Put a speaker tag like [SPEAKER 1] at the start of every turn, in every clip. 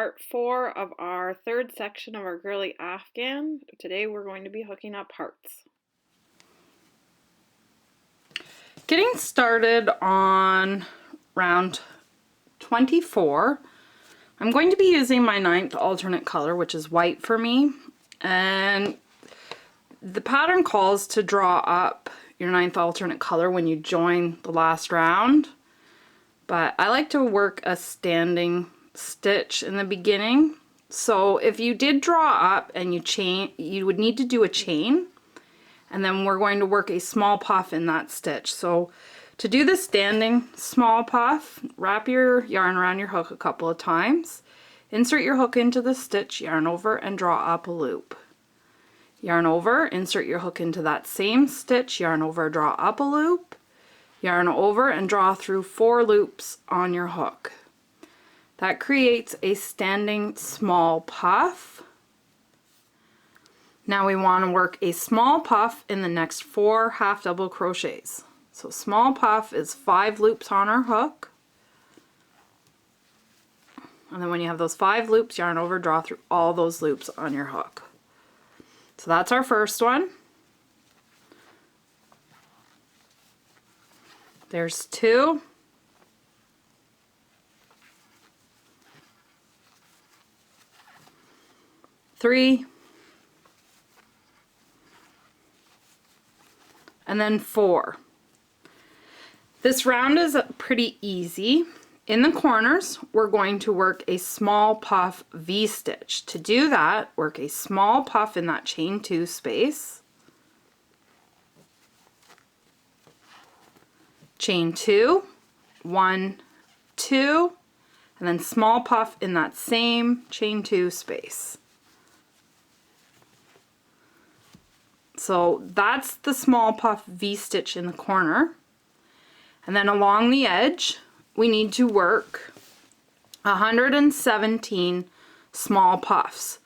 [SPEAKER 1] part 4 of our third section of our Girly Afghan. Today we're going to be hooking up hearts. Getting started on round 24, I'm going to be using my 9th alternate color, which is white for me, and the pattern calls to draw up your 9th alternate color when you join the last round, but I like to work a standing stitch in the beginning. So if you did draw up and you would need to do a chain, and then we're going to work a small puff in that stitch. So to do the standing small puff, wrap your yarn around your hook a couple of times, insert your hook into the stitch, yarn over and draw up a loop. Yarn over, insert your hook into that same stitch, yarn over, draw up a loop, yarn over and draw through 4 loops on your hook. That creates a standing small puff. Now we want to work a small puff in the next 4 half double crochets. So small puff is 5 loops on our hook. And then when you have those 5 loops, yarn over, draw through all those loops on your hook. So that's our first one. There's 2. Three, and then 4. This round is pretty easy. In the corners, we're going to work a small puff V-stitch. To do that, work a small puff in that chain 2 space, chain 2, 1, 2, and then small puff in that same chain 2 space. So that's the small puff V-stitch in the corner. And then along the edge, we need to work 117 small puffs.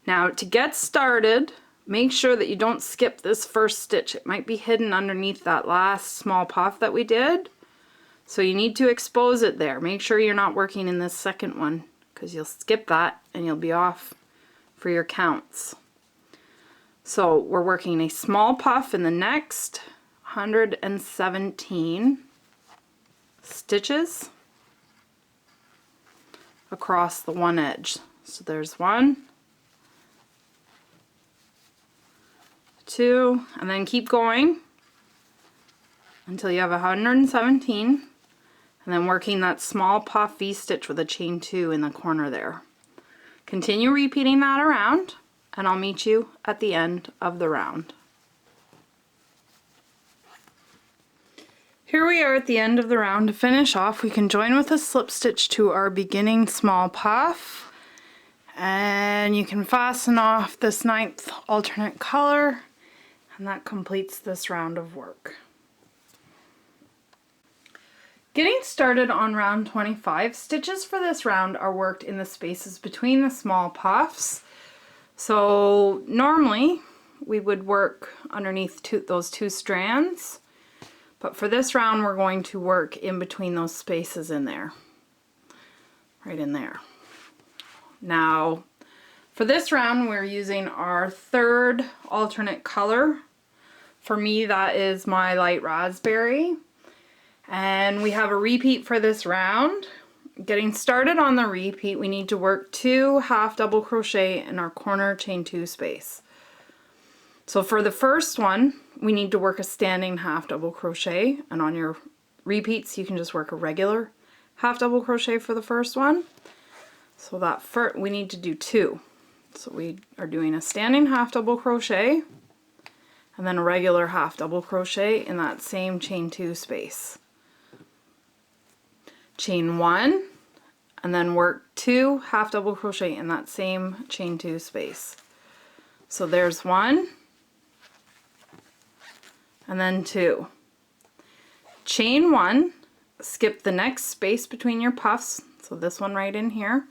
[SPEAKER 1] Now to get started, make sure that you don't skip this first stitch. It might be hidden underneath that last small puff that we did. So you need to expose it there. Make sure you're not working in this second one, because you'll skip that and you'll be off for your counts. So we're working a small puff in the next 117 stitches across the one edge. So there's 1, 2, and then keep going until you have 117, and then working that small puff V-stitch with a chain 2 in the corner there. Continue repeating that around, and I'll meet you at the end of the round. Here we are at the end of the round. To finish off, we can join with a slip stitch to our beginning small puff, and you can fasten off this 9th alternate color, and that completes this round of work. Getting started on round 25, stitches for this round are worked in the spaces between the small puffs. So normally we would work underneath those 2 strands, but for this round we're going to work in between those spaces in there, right in there. Now for this round we're using our 3rd alternate color. For me that is my light raspberry, and we have a repeat for this round. Getting started on the repeat, we need to work 2 half double crochet in our corner chain 2 space. So for the first one, we need to work a standing half double crochet, and on your repeats you can just work a regular half double crochet for the first one. So that first, we need to do 2. So we are doing a standing half double crochet and then a regular half double crochet in that same chain 2 space. Chain 1, and then work 2 half double crochet in that same chain 2 space. So there's 1, and then 2. Chain 1, skip the next space between your puffs, so this one right in here.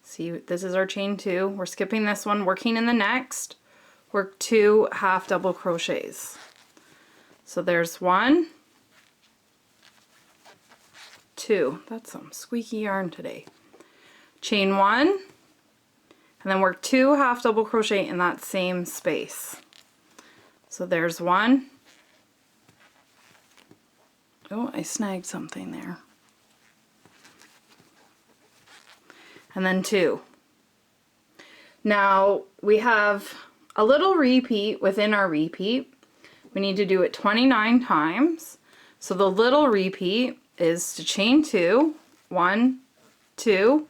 [SPEAKER 1] See, this is our chain 2. We're skipping this one, working in the next. Work 2 half double crochets. So there's 1, 2. That's some squeaky yarn today. chain 1, and then work 2 half double crochet in that same space. So there's 1. Oh, I snagged something there. And then 2. Now we have a little repeat within our repeat. We need to do it 29 times. So the little repeat is to chain 2, 1, 2.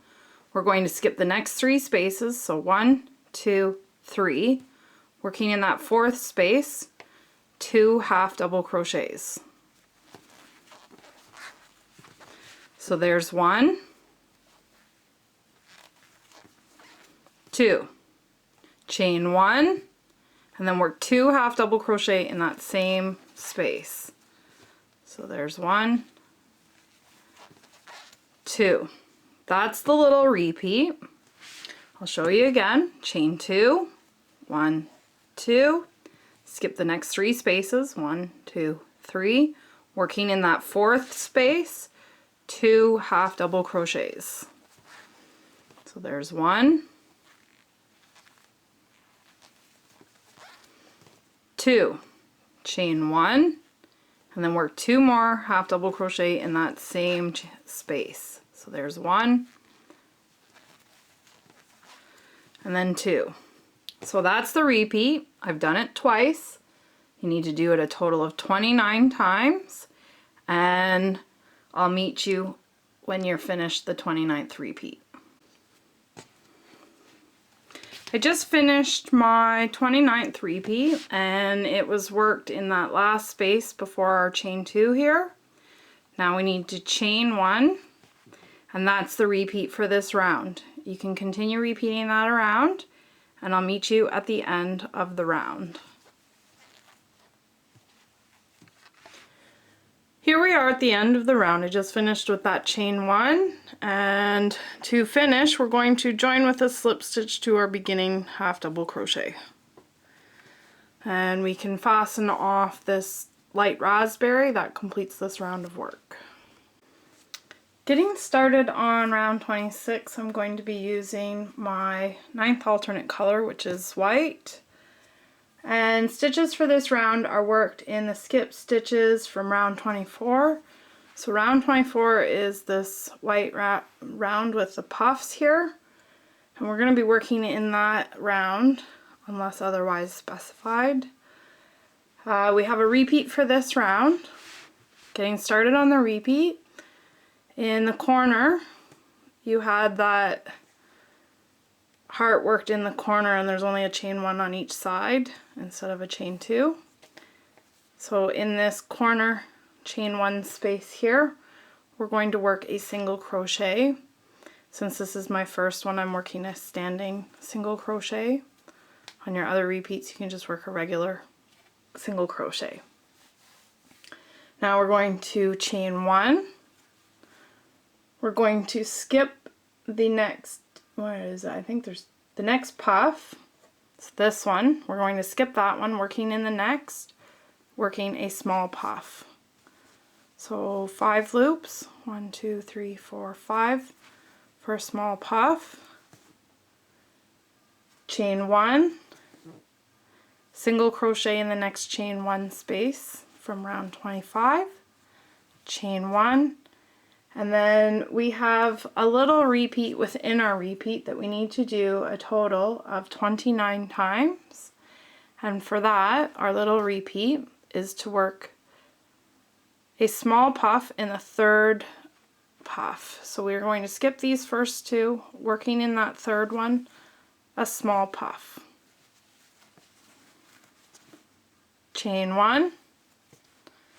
[SPEAKER 1] We're going to skip the next 3 spaces, so 1, 2, 3. Working in that 4th space, 2 half double crochets. So there's 1, 2, chain 1, and then work 2 half double crochet in that same space. So there's 1, 2. That's the little repeat. I'll show you again. Chain 2, 1, 2, skip the next 3 spaces, 1, 2, 3, working in that 4th space, 2 half double crochets. So there's 1, 2, chain 1, and then work 2 more half double crochet in that same space. So there's 1, and then 2. So that's the repeat. I've done it twice. You need to do it a total of 29 times, and I'll meet you when you're finished the 29th repeat. I just finished my 29th repeat, and it was worked in that last space before our chain 2 here. Now we need to chain 1, and that's the repeat for this round. You can continue repeating that around, and I'll meet you at the end of the round. Here we are at the end of the round. I just finished with that chain 1, and to finish we're going to join with a slip stitch to our beginning half double crochet. And we can fasten off this light raspberry. That completes this round of work. Getting started on round 26, I'm going to be using my 9th alternate color, which is white. And stitches for this round are worked in the skip stitches from round 24. So round 24 is this white round with the puffs here. And we're going to be working in that round unless otherwise specified. We have a repeat for this round. Getting started on the repeat. In the corner, you had that heart worked in the corner, and there's only a chain 1 on each side instead of a chain 2. So in this corner chain 1 space here, we're going to work a single crochet. Since this is my first one, I'm working a standing single crochet. On your other repeats, you can just work a regular single crochet. Now we're going to chain 1. We're going to skip the next, what is it? I think there's the next puff. It's this one. We're going to skip that one, working in the next, working a small puff. So 5 loops, 1, 2, 3, 4, 5 for a small puff. Chain 1, single crochet in the next chain 1 space from round 25, chain 1, and then we have a little repeat within our repeat that we need to do a total of 29 times. And for that, our little repeat is to work a small puff in the 3rd puff. So we're going to skip these first 2, working in that 3rd one, a small puff. Chain 1,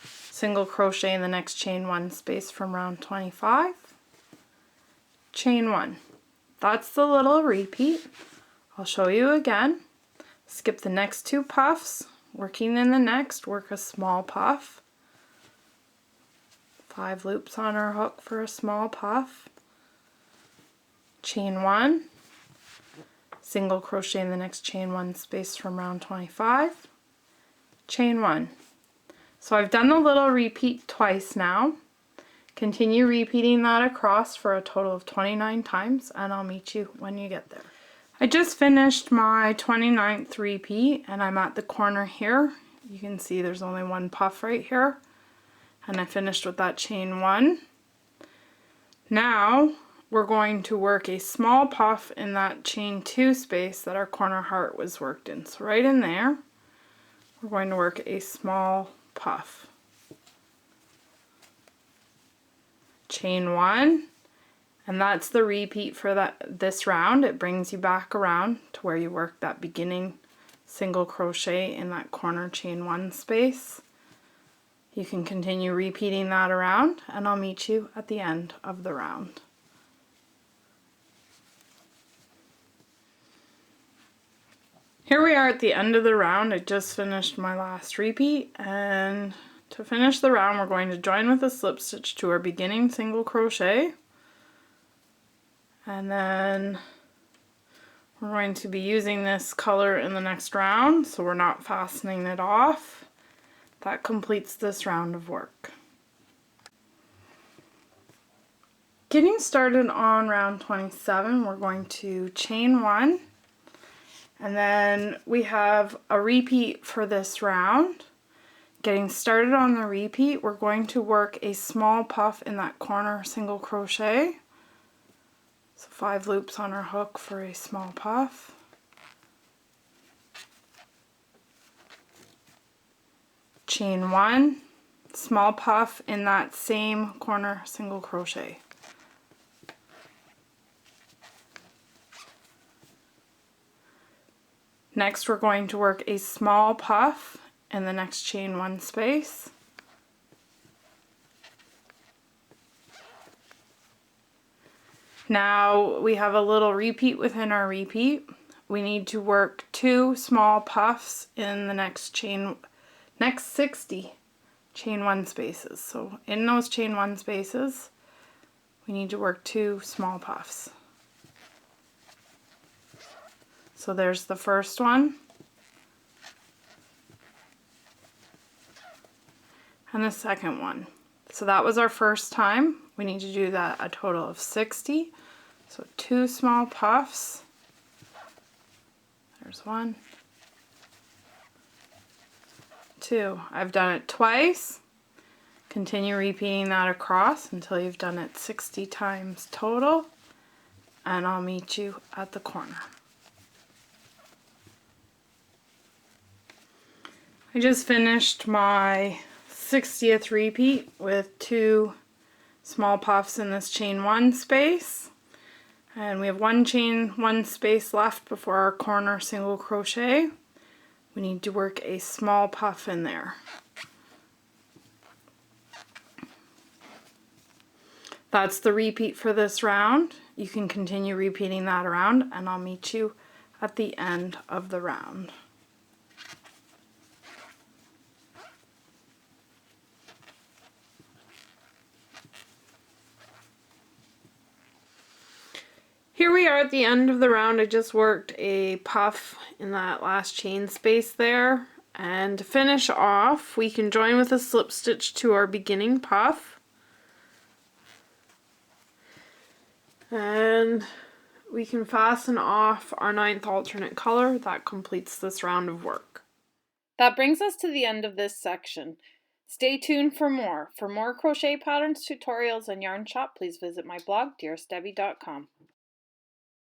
[SPEAKER 1] single crochet in the next chain 1 space from round 25, chain 1. That's the little repeat. I'll show you again. Skip the next 2 puffs, working in the next, work a small puff. 5 loops on our hook for a small puff. Chain 1, single crochet in the next chain 1 space from round 25, chain 1. So I've done the little repeat twice now. Continue repeating that across for a total of 29 times, and I'll meet you when you get there. I just finished my 29th repeat, and I'm at the corner here. You can see there's only one puff right here, and I finished with that chain 1. Now we're going to work a small puff in that chain 2 space that our corner heart was worked in. So right in there, we're going to work a small puff. Chain 1, and that's the repeat for this round. It brings you back around to where you worked that beginning single crochet in that corner chain 1 space. You can continue repeating that around, and I'll meet you at the end of the round. Here we are at the end of the round. I just finished my last repeat, and to finish the round we're going to join with a slip stitch to our beginning single crochet, and then we're going to be using this color in the next round, so we're not fastening it off. That completes this round of work. Getting started on round 27, we're going to chain 1, and then we have a repeat for this round. Getting started on the repeat, we're going to work a small puff in that corner single crochet. So 5 loops on our hook for a small puff. Chain 1, small puff in that same corner single crochet. Next we're going to work a small puff in the next chain 1 space. Now we have a little repeat within our repeat. We need to work 2 small puffs in the next 60 chain 1 spaces. So in those chain 1 spaces we need to work 2 small puffs. So there's the first one, and the second one. So that was our first time. We need to do that a total of 60. So 2 small puffs. There's 1, 2. I've done it twice. Continue repeating that across until you've done it 60 times total, and I'll meet you at the corner. I just finished my 60th repeat with 2 small puffs in this chain 1 space, and we have 1 chain 1 space left before our corner single crochet. We need to work a small puff in there. That's the repeat for this round. You can continue repeating that around, and I'll meet you at the end of the round. Here we are at the end of the round. I just worked a puff in that last chain space there, and to finish off we can join with a slip stitch to our beginning puff, and we can fasten off our 9th alternate color. That completes this round of work. That brings us to the end of this section. Stay tuned for more. For more crochet patterns, tutorials, and yarn shop, please visit my blog, dearestdebbie.com.